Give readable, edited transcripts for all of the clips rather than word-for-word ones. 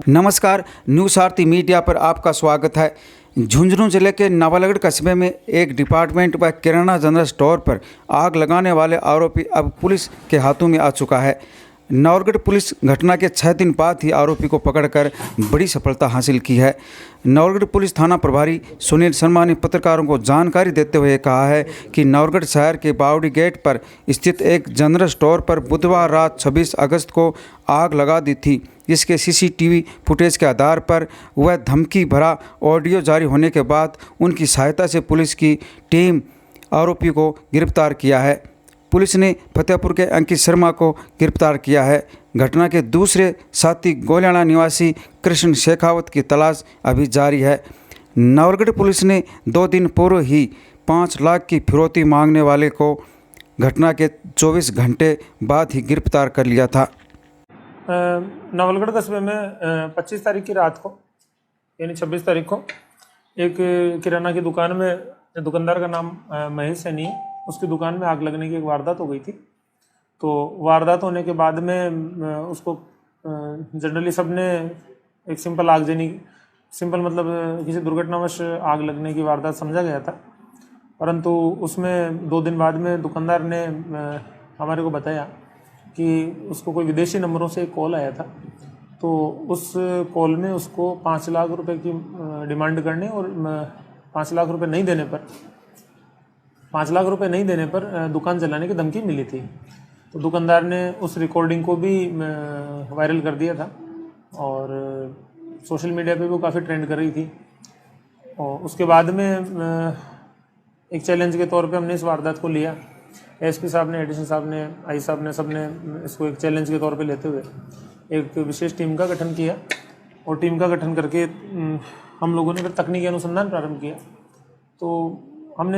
नमस्कार, न्यूज़ आरती मीडिया पर आपका स्वागत है। झुंझुनू जिले के नावालगढ़ कस्बे में एक डिपार्टमेंट व किराना जनरल स्टोर पर आग लगाने वाले आरोपी अब पुलिस के हाथों में आ चुका है। नवलगढ़ पुलिस घटना के 6 दिन बाद ही आरोपी को पकड़कर बड़ी सफलता हासिल की है। नवलगढ़ पुलिस थाना प्रभारी सुनील शर्मा ने पत्रकारों को जानकारी देते हुए कहा है कि नवलगढ़ शहर के बावड़ी गेट पर स्थित एक जनरल स्टोर पर बुधवार रात 26 अगस्त को आग लगा दी थी। इसके सीसीटीवी फुटेज के आधार पर वह धमकी भरा ऑडियो जारी होने के बाद उनकी सहायता से पुलिस की टीम आरोपी को गिरफ्तार किया है। पुलिस ने फतेहपुर के अंकित शर्मा को गिरफ्तार किया है। घटना के दूसरे साथी गोलियाना निवासी कृष्ण शेखावत की तलाश अभी जारी है। नवलगढ़ पुलिस ने 2 दिन पूर्व ही 5 लाख की फिरौती मांगने वाले को घटना के 24 घंटे बाद ही गिरफ्तार कर लिया था। नवलगढ़ कस्बे में 25 तारीख की रात को यानी 26 तारीख को एक किराना की दुकान में, दुकानदार का नाम महेश सैनी है, उसकी दुकान में आग लगने की एक वारदात हो गई थी। तो वारदात होने के बाद में उसको जनरली सबने एक सिंपल आगजनी, सिंपल मतलब किसी दुर्घटनावश आग लगने की वारदात समझा गया था। परंतु उसमें 2 दिन बाद में दुकानदार ने हमारे को बताया कि उसको कोई विदेशी नंबरों से एक कॉल आया था। तो उस कॉल में उसको 5 लाख रुपए की डिमांड करने और 5 लाख रुपए नहीं देने पर 5 लाख रुपए नहीं देने पर दुकान जलाने की धमकी मिली थी। तो दुकानदार ने उस रिकॉर्डिंग को भी वायरल कर दिया था और सोशल मीडिया पे भी काफ़ी ट्रेंड कर रही थी। और उसके बाद में एक चैलेंज के तौर पे हमने इस वारदात को लिया। एसपी साहब ने, एडिशनल साहब ने, आई साहब ने, सब ने इसको एक चैलेंज के तौर पे लेते हुए एक विशेष टीम का गठन किया और टीम का गठन करके हम लोगों ने फिर तकनीकी अनुसंधान प्रारंभ किया। तो हम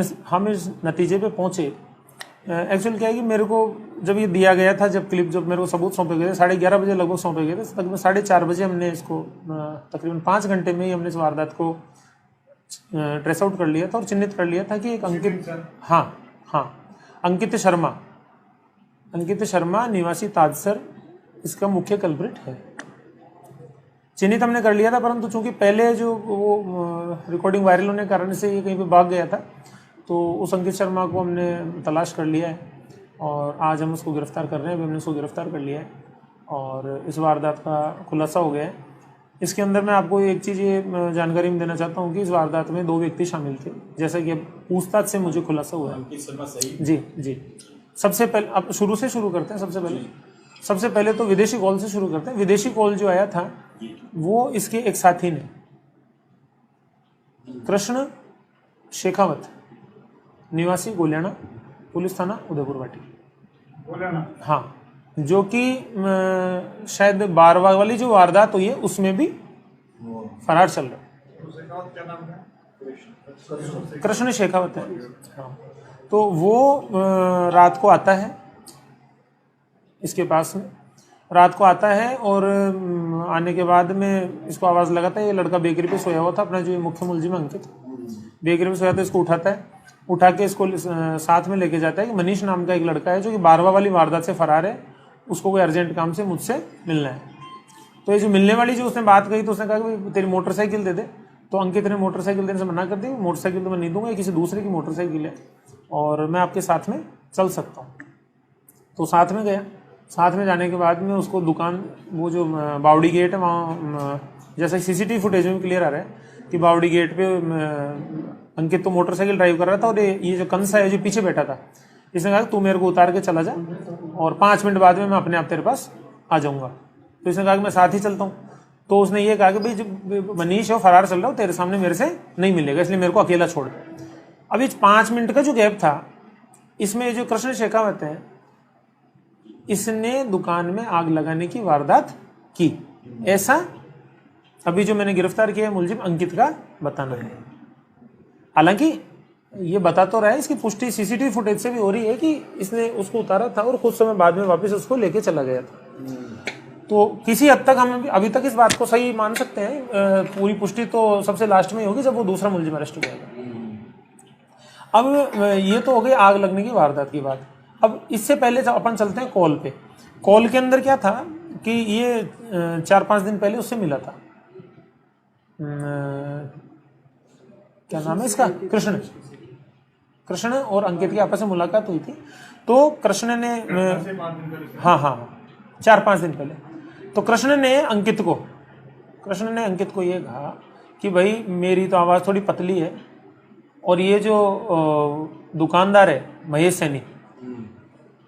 इस नतीजे पे पहुँचे। एक्चुअल क्या है कि मेरे को जब ये दिया गया था, जब मेरे को सबूत सौंपे गए थे, 11:30 बजे लगभग सौंपे गए थे, तकरीबन 4:30 बजे हमने इसको तकरीबन 5 घंटे में ही हमने इस वारदात को ट्रेस आउट कर लिया था और चिन्हित कर लिया था कि एक अंकित शर्मा निवासी ताजसर इसका मुख्य कल्प्रिट है। चिन्हित हमने कर लिया था, परंतु चूंकि पहले जो वो रिकॉर्डिंग वायरल होने के कारण से ये कहीं पे भाग गया था, तो उस अंकित शर्मा को हमने तलाश कर लिया है और आज हम उसको गिरफ्तार कर रहे हैं। अभी हमने उसको गिरफ्तार कर लिया है और इस वारदात का खुलासा हो गया है। इसके अंदर मैं आपको एक चीज़ ये जानकारी में देना चाहता हूँ कि इस वारदात में 2 व्यक्ति शामिल थे, जैसा कि पूछताछ से मुझे खुलासा हुआ है। जी सबसे पहले अब शुरू करते हैं। सबसे पहले तो विदेशी कॉल से शुरू करते हैं। विदेशी कॉल जो आया था वो इसके एक साथी ने, कृष्ण शेखावत निवासी गोलियाना, पुलिस थाना उदयपुर वाटी, हाँ, जो कि शायद 12वां वाली जो वारदात हुई है उसमें भी फरार चल रहा है। कृष्ण शेखावत है, हाँ। तो वो रात को आता है इसके पास में, रात को आता है और आने के बाद में इसको आवाज़ लगाता है। ये लड़का बेकरी पे सोया हुआ था, अपना जो मुख्य मुलजिम अंकित बेकरी पे सोया था। इसको उठाता है, उठा के इसको साथ में लेके जाता है कि मनीष नाम का एक लड़का है जो कि 12वां वाली वारदात से फरार है, उसको कोई अर्जेंट काम से मुझसे मिलना है। तो ये जो मिलने वाली जो उसने बात कही, तो उसने कहा कि तेरी मोटरसाइकिल दे दे। तो अंकित ने मोटरसाइकिल देने से मना कर दी। मोटरसाइकिल तो मैं नहीं दूंगा, किसी दूसरे की मोटरसाइकिल है और मैं आपके साथ में चल सकता हूँ। तो साथ में गया। साथ में जाने के बाद में उसको दुकान, वो जो बावड़ी गेट है वहाँ, जैसा सीसीटीवी फुटेज में क्लियर आ रहा है कि बावड़ी गेट पे अंकित तो मोटरसाइकिल ड्राइव कर रहा था और ये जो कंसा है जो पीछे बैठा था, इसने कहा तू मेरे को उतार के चला जा और 5 मिनट बाद में मैं अपने आप तेरे पास आ जाऊंगा। तो इसने कहा कि मैं साथ ही चलता हूँ। तो उसने ये कहा कि भाई जो मनीष है वो फरार चल रहा हो, तेरे सामने मेरे से नहीं मिलेगा, इसलिए मेरे को अकेला छोड़। अभी 5 मिनट का जो गैप था, इसमें जो कृष्ण शेखावत है, इसने दुकान में आग लगाने की वारदात की, ऐसा अभी जो मैंने गिरफ्तार किया मुलजिम अंकित का बताना है। हालांकि ये बता तो रहा है, इसकी पुष्टि सीसीटीवी फुटेज से भी हो रही है कि इसने उसको उतारा था और कुछ समय बाद में वापस उसको लेके चला गया था। तो किसी हद तक हम अभी तक इस बात को सही मान सकते हैं। पूरी पुष्टि तो सबसे लास्ट में ही होगी जब वो दूसरा मुलजिम अरेस्ट हो जाएगा। अब ये तो हो गई आग लगने की वारदात की बात। अब इससे पहले जब अपन चलते हैं कॉल पे। कॉल के अंदर क्या था कि ये 4-5 दिन पहले उससे मिला था। क्या नाम है इसका, कृष्ण और अंकित की आपस में मुलाकात हुई थी। तो कृष्ण ने हाँ 4-5 दिन पहले, तो कृष्ण ने अंकित को ये कहा कि भाई मेरी तो आवाज़ थोड़ी पतली है और ये जो दुकानदार है महेश सैनी,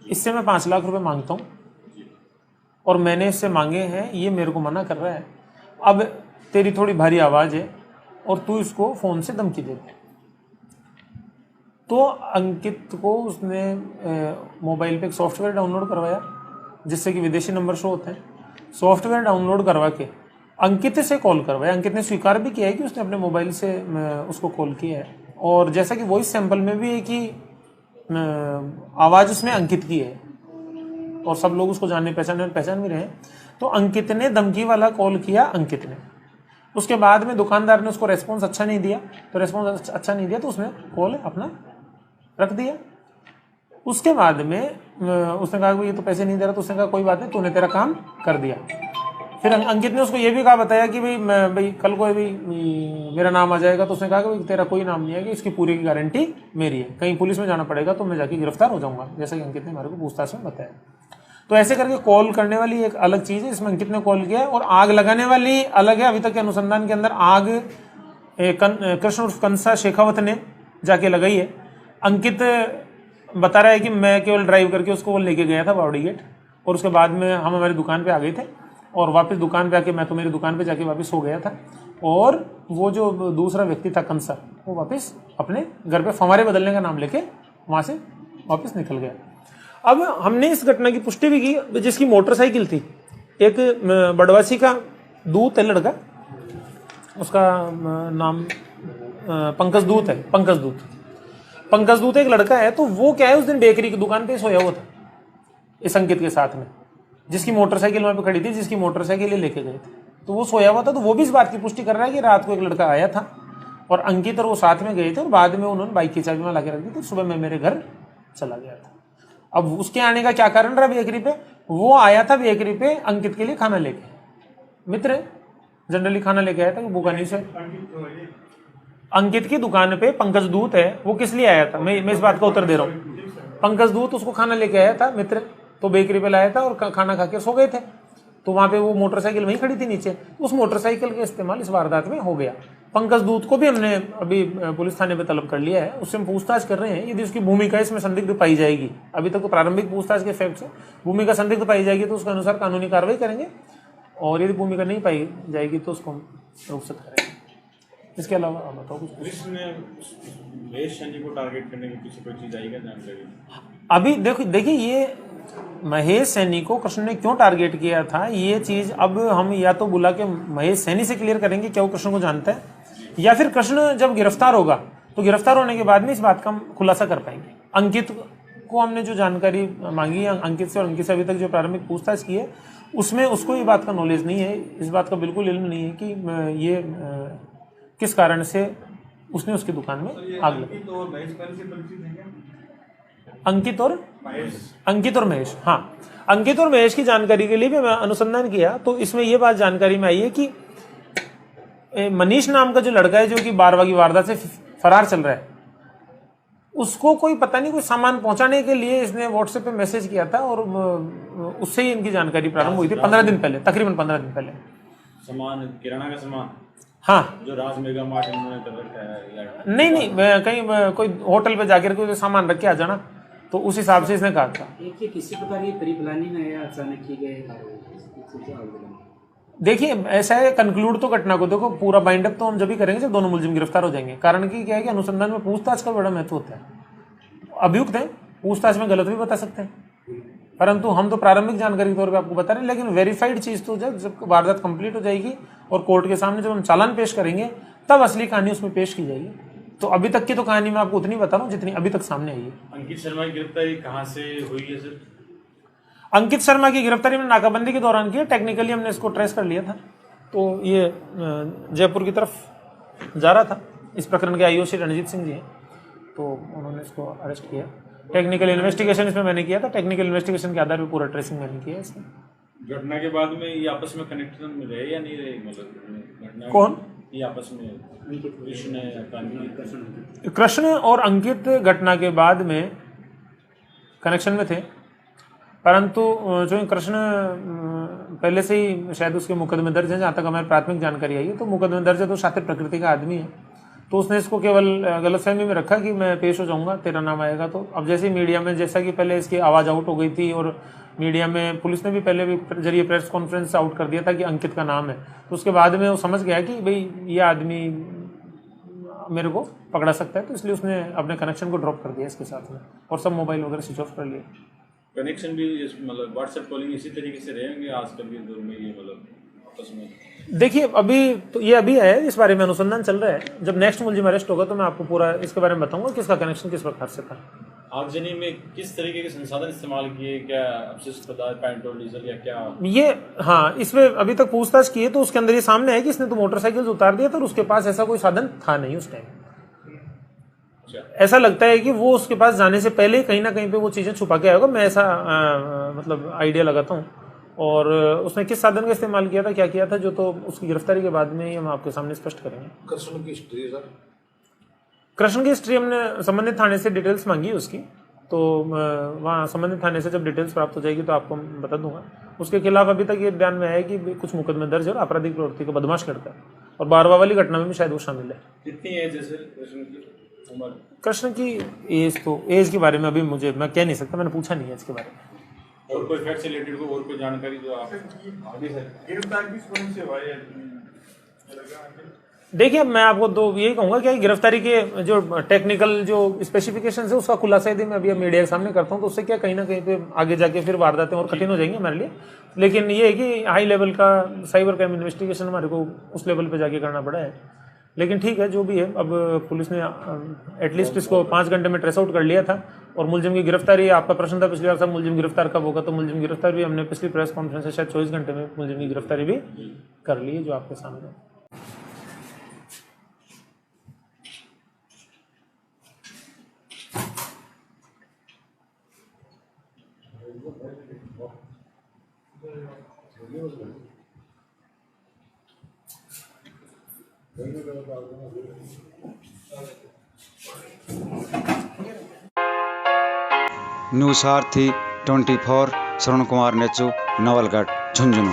इससे मैं 5 लाख रुपए मांगता हूँ और मैंने इससे मांगे हैं, ये मेरे को मना कर रहा है। अब तेरी थोड़ी भारी आवाज़ है और तू इसको फ़ोन से धमकी दे दे। तो अंकित को उसने मोबाइल पे एक सॉफ्टवेयर डाउनलोड करवाया जिससे कि विदेशी नंबर शो होते हैं। सॉफ्टवेयर डाउनलोड करवा के अंकित से कॉल करवाया। अंकित ने स्वीकार भी किया है कि उसने अपने मोबाइल से उसको कॉल किया है, और जैसा कि वॉइस सैंपल में भी है कि आवाज़ उसमें अंकित की है और सब लोग उसको जानने पहचान भी रहे हैं। तो अंकित ने धमकी वाला कॉल किया अंकित ने। उसके बाद में दुकानदार ने उसको रेस्पॉन्स अच्छा नहीं दिया, तो उसने कॉल अपना रख दिया। उसके बाद में उसने कहा कि ये तो पैसे नहीं दे रहा, तो उसने कहा कोई बात नहीं, तूने तेरा काम कर दिया। फिर अंकित ने उसको ये भी कहा, बताया कि भाई कल को भाई मेरा नाम आ जाएगा, तो उसने कहा कि भाई तेरा कोई नाम नहीं है, कि इसकी पूरी की गारंटी मेरी है, कहीं पुलिस में जाना पड़ेगा तो मैं जाके गिरफ्तार हो जाऊंगा, जैसा कि अंकित ने हमारे को पूछताछ में बताया। तो ऐसे करके कॉल करने वाली एक अलग चीज़ है, इसमें अंकित ने कॉल किया, और आग लगाने वाली अलग है। अभी तक के अनुसंधान के अंदर आग कृष्ण उर्फ कंसा शेखावत ने जाके लगाई है। अंकित बता रहा है कि मैं केवल ड्राइव करके उसको वो लेके गया था बावड़ी गेट, और उसके बाद में हम हमारी दुकान पे आ गए थे, और वापस दुकान पे आके मैं तो मेरी दुकान पे जाके वापस हो गया था, और वो जो दूसरा व्यक्ति था कंसा, वो वापस अपने घर पे फंवारे बदलने का नाम लेके वहाँ से वापस निकल गया। अब हमने इस घटना की पुष्टि भी की, जिसकी मोटरसाइकिल थी, एक बड़वासी का दूत है लड़का, उसका नाम पंकज दूत है। पंकज दूत एक लड़का है। तो वो क्या है, उस दिन बेकरी की दुकान पे सोया हुआ था इस अंकित के साथ में, जिसकी मोटरसाइकिल वहां पे खड़ी थी, जिसकी मोटरसाइकिल लेके गए थे। तो वो सोया हुआ था। तो वो भी इस बात की पुष्टि कर रहा है कि रात को एक लड़का आया था और अंकित और वो साथ में गए थे, और बाद में उन्होंने बाइक की चाबी में ला के रख दी थी। सुबह मैं मेरे घर चला गया था। अब उसके आने का क्या कारण रहा बेकरी पे? वो आया था बेकरी पे अंकित के लिए खाना लेके, मित्र जनरली खाना लेके आया था, भूखा नहीं से। अंकित की दुकान पे पंकज दूत है, वो किस लिए आया था? मैं इस बात का उत्तर दे रहा हूँ। पंकज दूत उसको खाना लेके आया था मित्र, तो बेकरी पे लाया था और खाना खा के सो गए थे। तो वहां पे वो मोटरसाइकिल वहीं खड़ी थी नीचे, उस मोटरसाइकिल का इस्तेमाल इस वारदात में हो गया। पंकज दूत को भी हमने अभी पुलिस थाने पे तलब कर लिया है, उससे हम पूछताछ कर रहे हैं। यदि उसकी भूमिका इसमें संदिग्ध पाई जाएगी, अभी तक तो प्रारंभिक पूछताछ के फैक्ट से भूमिका संदिग्ध पाई जाएगी, तो उसके अनुसार कानूनी कार्रवाई करेंगे, और यदि भूमिका नहीं पाई जाएगी तो उसको हम रुखसत करेंगे। इसके अलावा आप बताओ कुछ। पुलिस ने महेश सैनी को टारगेट करने के पीछे कोई चीज आई क्या जानकारी? अभी देखिए ये महेश सैनी को कृष्ण ने क्यों टारगेट किया था, ये चीज अब हम या तो बुला के महेश सैनी से क्लियर करेंगे क्या वो कृष्ण को जानता है, या फिर कृष्ण जब गिरफ्तार होगा तो गिरफ्तार होने के बाद में इस बात का हम खुलासा कर पाएंगे। अंकित को हमने जो जानकारी मांगी है अंकित से, और अंकित से अभी तक जो प्रारंभिक पूछताछ की है, उसमें उसको ये बात का नॉलेज नहीं है, इस बात का बिल्कुल इल्म नहीं है कि ये किस कारण से उसने उसकी दुकान में आग लगाई। अंकित और महेश, हाँ, अंकित और महेश की जानकारी के लिए भी मैं अनुसंधान किया, तो इसमें यह बात जानकारी में आई है कि मनीष नाम का जो लड़का है, जो कि बारवागी वारदात से फरार चल रहा है, उसको कोई पता नहीं कोई सामान पहुंचाने के लिए इसने व्हाट्सएप पे मैसेज किया था, और उससे ही इनकी जानकारी प्रारंभ हुई थी 15 दिन पहले, तकरीबन 15 दिन पहले। सामान, किराना का सामान, हाँ, जो राज मेगा मार्ट इन्होंने कर रखा है, नहीं कहीं कोई होटल पे जाकर कोई सामान रख के आ जाना, तो उस हिसाब से इसने कहा था। किसी प्रकार ये प्री प्लानिंग है या अचानक की गई? देखिए ऐसा है, कंक्लूड तो घटना को देखो, पूरा बाइंड अप तो हम जब भी करेंगे जब दोनों मुलजिम गिरफ्तार हो जाएंगे। कारण कि क्या है कि अनुसंधान में पूछताछ का बड़ा महत्व होता है। अभियुक्त है, पूछताछ में गलत भी बता सकते हैं, परंतु हम तो प्रारंभिक जानकारी के तौर पे आपको बता रहे हैं। लेकिन वेरीफाइड चीज तो जब वारदात कंप्लीट हो जाएगी और कोर्ट के सामने जब हम चालान पेश करेंगे, तब असली कहानी उसमें पेश की जाएगी। तो अभी तक की तो कहानी मैं आपको उतनी बता रहा हूँ जितनी अभी तक सामने आई है। अंकित शर्मा की गिरफ्तारी कहाँ से हुई है सर? अंकित शर्मा की गिरफ्तारी में नाकाबंदी के दौरान की है। टेक्निकली हमने इसको ट्रेस कर लिया था, तो ये जयपुर की तरफ जा रहा था। इस प्रकरण के आईओसी रणजीत सिंह जी हैं, तो उन्होंने इसको अरेस्ट किया। टेक्निकल इन्वेस्टिगेशन इसमें मैंने किया था, टेक्निकल इन्वेस्टिगेशन के आधार पर पूरा ट्रेसिंग मैंने किया इसमें। घटना के बाद में ये आपस में कनेक्शन में रहे या नहीं रहे, मतलब घटना कौन? ये आपस में कृष्ण कृष्ण और अंकित घटना के बाद में कनेक्शन में थे, परंतु जो कृष्ण पहले से ही शायद उसके मुकदमे दर्ज है, जहाँ तक हमारी प्राथमिक जानकारी आई है तो मुकदमे दर्ज है, तो शातिर प्रकृति का आदमी है, तो उसने इसको केवल गलतफहमी में रखा कि मैं पेश हो जाऊंगा, तेरा नाम आएगा। तो अब जैसे मीडिया में, जैसा कि पहले इसकी आवाज़ आउट हो गई थी और मीडिया में पुलिस ने भी पहले भी जरिए प्रेस कॉन्फ्रेंस आउट कर दिया था कि अंकित का नाम है, तो उसके बाद में वो समझ गया कि भाई ये आदमी मेरे को पकड़ा सकता है, तो इसलिए उसने अपने कनेक्शन को ड्रॉप कर दिया इसके साथ में और सब मोबाइल वगैरह स्विच ऑफ कर लिए। कनेक्शन भी मतलब व्हाट्सएप कॉलिंग इसी तरीके से रहेंगे आजकल के दौर में, ये मतलब आपस में? देखिए अभी तो ये अभी है, इस बारे में अनुसंधान चल रहा है, जब नेक्स्ट मुलजिम अरेस्ट होगा तो मैं आपको पूरा इसके बारे में बताऊंगा किसका कनेक्शन किस प्रकार से था। आगजनी में किस तरीके के संसाधन इस्तेमाल किए, क्या अपशिष्ट पदार्थ, पेट्रोल, डीजल या क्या? ये हाँ, इसमें अभी तक पूछताछ की है तो उसके अंदर ये सामने है कि इसने तो मोटरसाइकिल उतार दिया था और उसके पास ऐसा कोई साधन था नहीं उस टाइम। ऐसा लगता है कि वो उसके पास जाने से पहले कहीं ना कहीं पे वो चीज़ें छुपा के आया होगा, मैं ऐसा मतलब आइडिया लगाता हूँ। और उसने किस साधन का इस्तेमाल किया था, क्या किया था, जो तो उसकी गिरफ्तारी के बाद में ही हम आपके सामने स्पष्ट करेंगे। कृष्ण की हिस्ट्री सर? कृष्ण की हिस्ट्री हमने संबंधित थाने से डिटेल्स मांगी उसकी, तो वहाँ संबंधित थाने से जब डिटेल्स प्राप्त हो जाएगी तो आपको बता दूंगा। उसके खिलाफ अभी तक ये बयान में है कि कुछ मुकदमे दर्ज है और आपराधिक प्रवृत्ति को बदमाश करता है, और बारवा वाली घटना में भी शायद वो शामिल है। कितनी एज है सर कृष्ण की उम्र? कृष्ण की एज तो एज के बारे में अभी मैं कह नहीं सकता, मैंने पूछा नहीं है इसके बारे में। और कोई फैक्ट से रिलेटेड को और कोई जानकारी जो आप आगे सर? गिरफ्तार किस वजह से भाई? देखिए मैं आपको तो यही कहूंगा कि गिरफ्तारी के जो टेक्निकल जो स्पेसिफिकेशन है उसका खुलासा यदि मैं अभी मीडिया के सामने करता हूं तो उससे क्या कहीं ना कहीं पे आगे जाके फिर वारदातें और कठिन हो जाएंगी हमारे लिए। लेकिन ये है कि हाई लेवल का साइबर क्राइम इन्वेस्टिगेशन हमारे को उस लेवल पे जाके करना पड़ा है। लेकिन ठीक है, जो भी है, अब पुलिस ने एटलीस्ट इसको 5 घंटे में ट्रेस आउट कर लिया था। और मुलजिम की गिरफ्तारी, आपका प्रश्न था पिछली बार साहब मुलजिम गिरफ्तार कब होगा, तो मुलजिम गिरफ्तार भी हमने पिछली प्रेस कॉन्फ्रेंस से शायद 24 घंटे में मुलजिम की गिरफ्तारी भी कर ली है, जो आपके सामने। न्यूज़ सारथी 24 श्रवण कुमार नेचू, नवलगढ़, झुंझुनू।